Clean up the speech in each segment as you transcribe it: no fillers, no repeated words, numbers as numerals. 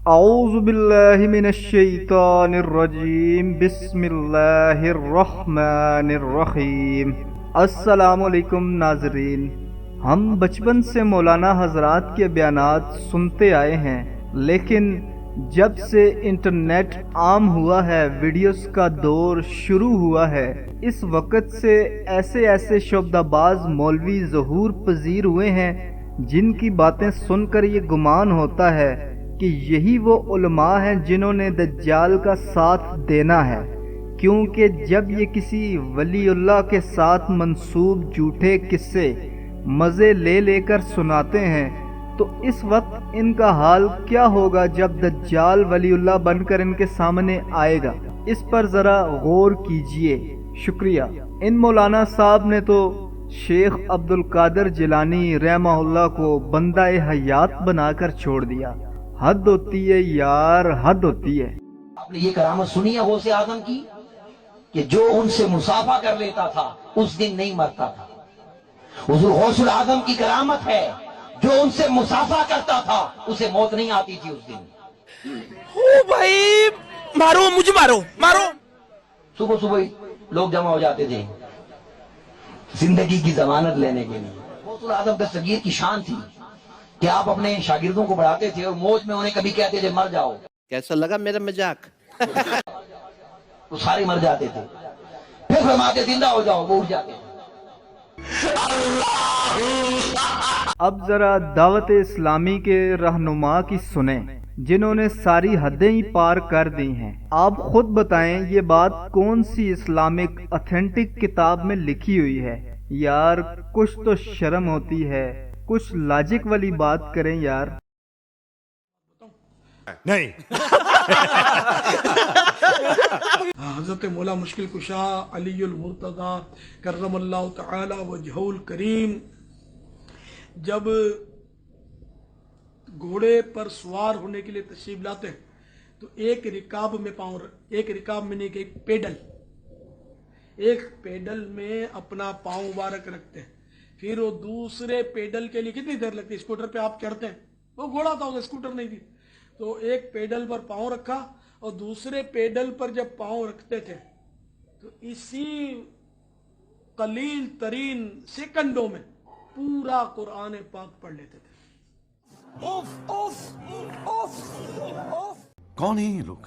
اعوذ باللہ من الشیطان الرجیم، بسم اللہ الرحمن الرحیم۔ السلام علیکم ناظرین، ہم بچپن سے مولانا حضرات کے بیانات سنتے آئے ہیں، لیکن جب سے انٹرنیٹ عام ہوا ہے، ویڈیوز کا دور شروع ہوا ہے، اس وقت سے ایسے شعبدہ باز مولوی ظہور پذیر ہوئے ہیں جن کی باتیں سن کر یہ گمان ہوتا ہے کہ یہی وہ علماء ہیں جنہوں نے دجال کا ساتھ دینا ہے، کیونکہ جب یہ کسی ولی اللہ کے ساتھ منسوب جھوٹے قصے مزے لے کر سناتے ہیں تو اس وقت ان کا حال کیا ہوگا جب دجال ولی اللہ بن کر ان کے سامنے آئے گا؟ اس پر ذرا غور کیجئے۔ شکریہ۔ ان مولانا صاحب نے تو شیخ عبد القادر جیلانی رحمہ اللہ کو بندہ حیات بنا کر چھوڑ دیا۔ حد ہوتی ہے یار، حد ہوتی ہے۔ آپ نے یہ کرامت سنی ہے غوث اعظم کی کہ جو ان سے مسافہ کر لیتا تھا اس دن نہیں مرتا تھا؟ حضور غوث اعظم کی کرامت ہے، جو ان سے مسافہ کرتا تھا اسے موت نہیں آتی تھی اس دن۔ او بھائی مارو، مجھے مارو مارو۔ صبح لوگ جمع ہو جاتے تھے زندگی کی ضمانت لینے کے لیے۔ غوث اعظم دستگیر کی شان تھی کہ آپ اپنے شاگردوں کو بڑھاتے تھے اور موج میں انہیں کبھی کہتے تھے مر جاؤ۔ کیسا لگا میرا مذاق؟ وہ سارے مر جاتے تھے، پھر فرماتے زندہ ہو جاؤ، وہ اٹھ جاتے تھے۔ اب ذرا دعوت اسلامی کے رہنما کی سنیں، جنہوں نے ساری حدیں ہی پار کر دی ہیں۔ آپ خود بتائیں یہ بات کون سی اسلامک اتھینٹک کتاب میں لکھی ہوئی ہے؟ یار کچھ تو شرم ہوتی ہے، کچھ لاجک والی بات کریں یار۔ نہیں حضرت مولا مشکل کشا علی المرتضی کرم اللہ تعالی وجہہ الکریم جب گھوڑے پر سوار ہونے کے لیے تشریف لاتے ہیں تو ایک رکاب میں نہیں کہ ایک پیڈل میں اپنا پاؤں مبارک رکھتے ہیں، پھر وہ دوسرے پیڈل کے لیے کتنی دیر لگتی ہے؟ اسکوٹر پہ آپ چڑھتے ہیں، وہ گھوڑا تھا، اسکوٹر نہیں تھی، تو ایک پیڈل پر پاؤں رکھا اور دوسرے پیڈل پر جب پاؤں رکھتے تھے تو اسی قلیل ترین سیکنڈوں میں پورا قرآن پاک پڑھ لیتے تھے۔ کون ہیں یہ لوگ؟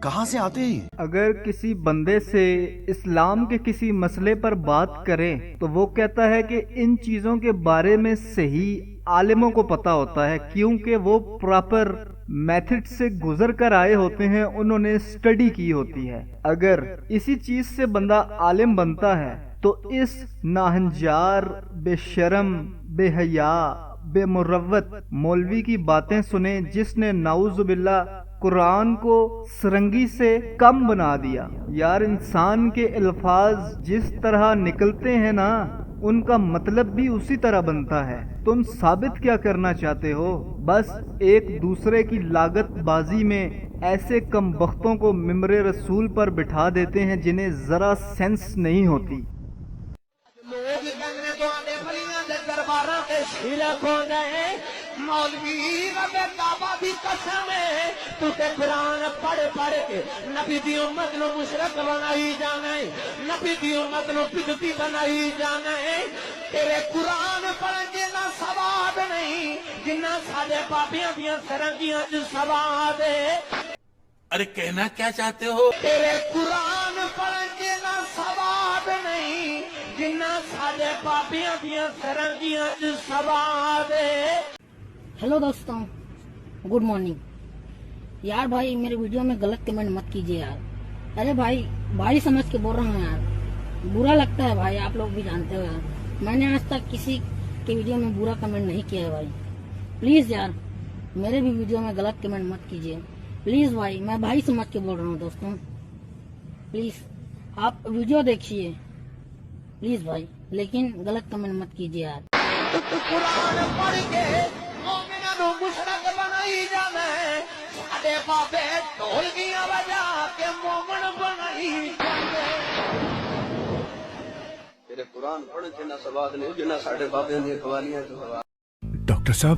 کہاں سے آتے ہیں؟ اگر کسی بندے سے اسلام کے کسی مسئلے پر بات کریں تو وہ کہتا ہے کہ ان چیزوں کے بارے میں صحیح عالموں کو پتا ہوتا ہے، کیونکہ وہ پراپر میتھڈ سے گزر کر آئے ہوتے ہیں، انہوں نے اسٹڈی کی ہوتی ہے۔ اگر اسی چیز سے بندہ عالم بنتا ہے تو اس ناہنجار، بے شرم، بے حیا، بے مروت مولوی کی باتیں سنیں جس نے نعوذ باللہ قرآن کو سرنگی سے کم بنا دیا۔ یار انسان کے الفاظ جس طرح نکلتے ہیں نا، ان کا مطلب بھی اسی طرح بنتا ہے۔ تم ثابت کیا کرنا چاہتے ہو؟ بس ایک دوسرے کی لاگت بازی میں ایسے کم بختوں کو ممبر رسول پر بٹھا دیتے ہیں جنہیں ذرا سینس نہیں ہوتی۔ مولوی رب کعبہ دی قسم ہے تو تے قرآن پڑھ کے نبی دی امت نو مشرک بنائی جانا ہے، نبی دی امت نو بدعتی بنائی جانا ہے۔ تیرے قرآن پڑھن جنا ثواب نہیں جنہ ساڈے بابیاں دیاں سرنگیاں چ ثواب ہے۔ ارے کہنا کیا چاہتے ہو؟ تیرے قرآن پڑھن جنا ثواب نہیں جنہ ساڈے بابیاں دیاں سرنگیاں چ ثواب ہے۔ ہیلو دوستوں، گڈ مارننگ۔ یار بھائی میرے ویڈیو میں غلط کمنٹ مت کیجیے یار۔ ارے بھائی سمجھ کے بول رہا ہوں یار، برا لگتا ہے بھائی، آپ لوگ بھی جانتے ہو یار، میں نے آج تک کسی کے ویڈیو میں برا کمنٹ نہیں کیا ہے بھائی۔ پلیز یار میرے بھی ویڈیو میں غلط کمنٹ مت کیجیے پلیز بھائی، میں بھائی سمجھ کے بول رہا ہوں دوستوں، پلیز آپ ویڈیو دیکھیے پلیز بھائی، لیکن غلط کمنٹ مت کیجیے یار۔ قرآن پڑھ کے مومناں نو مشرک بنائی جانا ہے، ساڈے بابے ڈھولکیاں بجا کے مومن بنائی جاندے۔ تیرے قرآن پڑھن جنا ثواب نہیں جنا ساڈے بابے دی قوالیاں تو۔ ڈاکٹر صاحب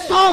100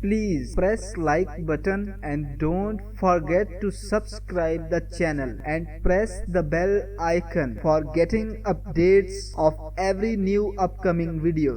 Please press like button and don't forget to subscribe the channel and press the bell icon for getting updates of every new upcoming video.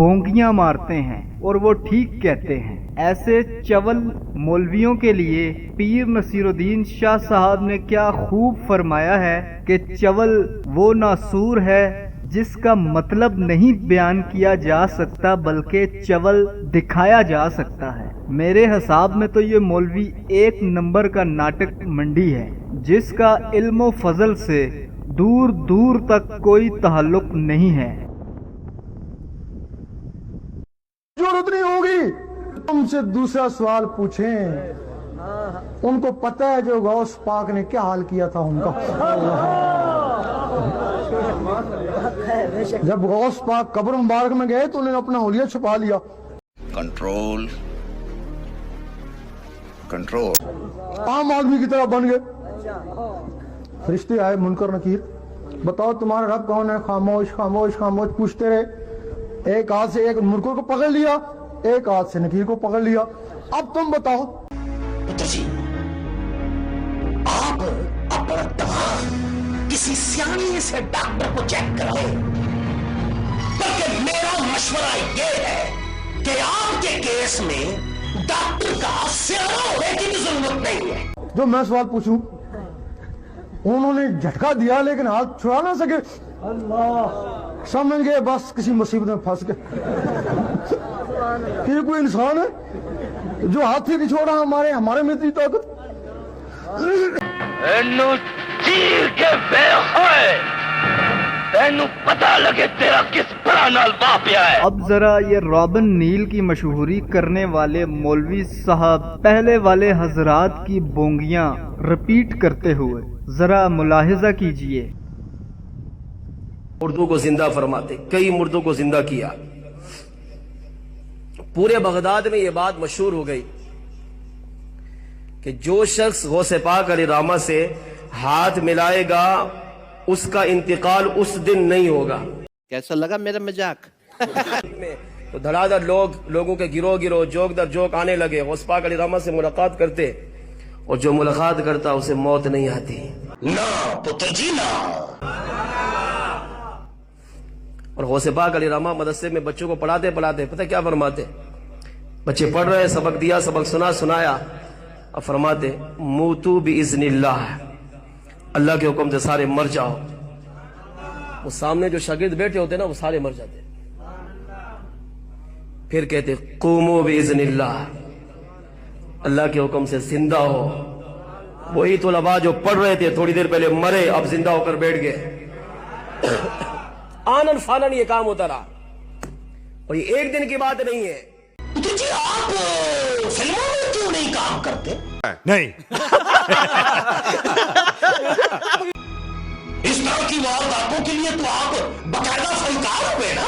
بونگیاں مارتے ہیں اور وہ ٹھیک کہتے ہیں۔ ایسے چول مولویوں کے لیے پیر نصیر الدین شاہ صاحب نے کیا خوب فرمایا ہے کہ چول وہ ناسور ہے جس کا مطلب نہیں بیان کیا جا سکتا بلکہ چول دکھایا جا سکتا ہے۔ میرے حساب میں تو یہ مولوی ایک نمبر کا ناٹک منڈی ہے جس کا علم و فضل سے دور دور تک کوئی تعلق نہیں ہے۔ ضرورت نہیں ہوگی تم سے دوسرا سوال پوچھیں، ان کو پتہ ہے جو غوث پاک نے کیا حال کیا تھا ان کا۔ جب غوث پاک قبر مبارک میں گئے تو انہوں نے اپنا حلیہ چھپا لیا۔ کنٹرول کنٹرول عام آدمی کی طرح بن گئے۔ فرشتے آئے منکر نکیر، بتاؤ تمہارا رب کون ہے؟ خاموش خاموش خاموش پوچھتے رہے۔ ایک ہاتھ سے ایک منکر کو پکڑ لیا، ایک ہاتھ سے نکیر کو پکڑ لیا۔ اب تم بتاؤ آپ اپنا دماغ کسی سیانے سے ڈاکٹر کو چیک کرائے، بلکہ میرا مشورہ یہ ہے کہ آپ کے کیس میں ڈاکٹر کا سیانا ہونے کی بھی ضرورت نہیں ہے۔ جو میں سوال پوچھوں، انہوں نے جھٹکا دیا لیکن ہاتھ چھڑا نہ سکے۔ اللہ سمجھ گئے بس کسی مصیبت میں پھنس گئے۔ یہ کوئی انسان ہے جو ہاتھ ہی نہیں چھوڑا؟ ہمارے میں اتنی طاقت۔ چیر کے بے ہوئے تینو پتہ لگے تیرا کس بڑا نال باپیا ہے۔ اب ذرا یہ رابن نیل کی مشہوری کرنے والے مولوی صاحب پہلے والے حضرات کی بونگیاں رپیٹ کرتے ہوئے ذرا ملاحظہ کیجئے۔ مردوں کو زندہ فرماتے، کئی مردوں کو زندہ کیا۔ پورے بغداد میں یہ بات مشہور ہو گئی کہ جو شخص غوث پاک علیہ رحمہ سے ہاتھ ملائے گا اس کا انتقال اس دن نہیں ہوگا۔ کیسا لگا میرا مذاق؟ تو دھڑا دھڑ لوگوں کے گروہ جوک در جوک آنے لگے، غوث پاک علیہ رحمہ سے ملاقات کرتے، اور جو ملاقات کرتا اسے موت نہیں آتی۔ نہ پتر جی نہ۔ اور غوث پاک علیہ رحمہ مدرسے میں بچوں کو پڑھاتے پتہ کیا فرماتے؟ بچے پڑھ رہے، سبق دیا، سبق سنایا، اب فرماتے موتو باذن اللہ، اللہ کے حکم سے سارے مر جاؤ۔ وہ سامنے جو شاگرد بیٹھے ہوتے نا وہ سارے مر جاتے۔ پھر کہتے قوموا باذن اللہ، اللہ کے حکم سے زندہ ہو۔ وہی طلباء جو پڑھ رہے تھے تھوڑی دیر پہلے مرے، اب زندہ ہو کر بیٹھ گئے۔ آنن فانن یہ کام ہوتا رہا، اور یہ ایک دن کی بات نہیں ہے۔ جی آپ فلموں میں کیوں نہیں کام کرتے؟ نہیں اس طرح کی وارداتوں کے لیے تو آپ باقاعدہ فنکار ہوئے نا۔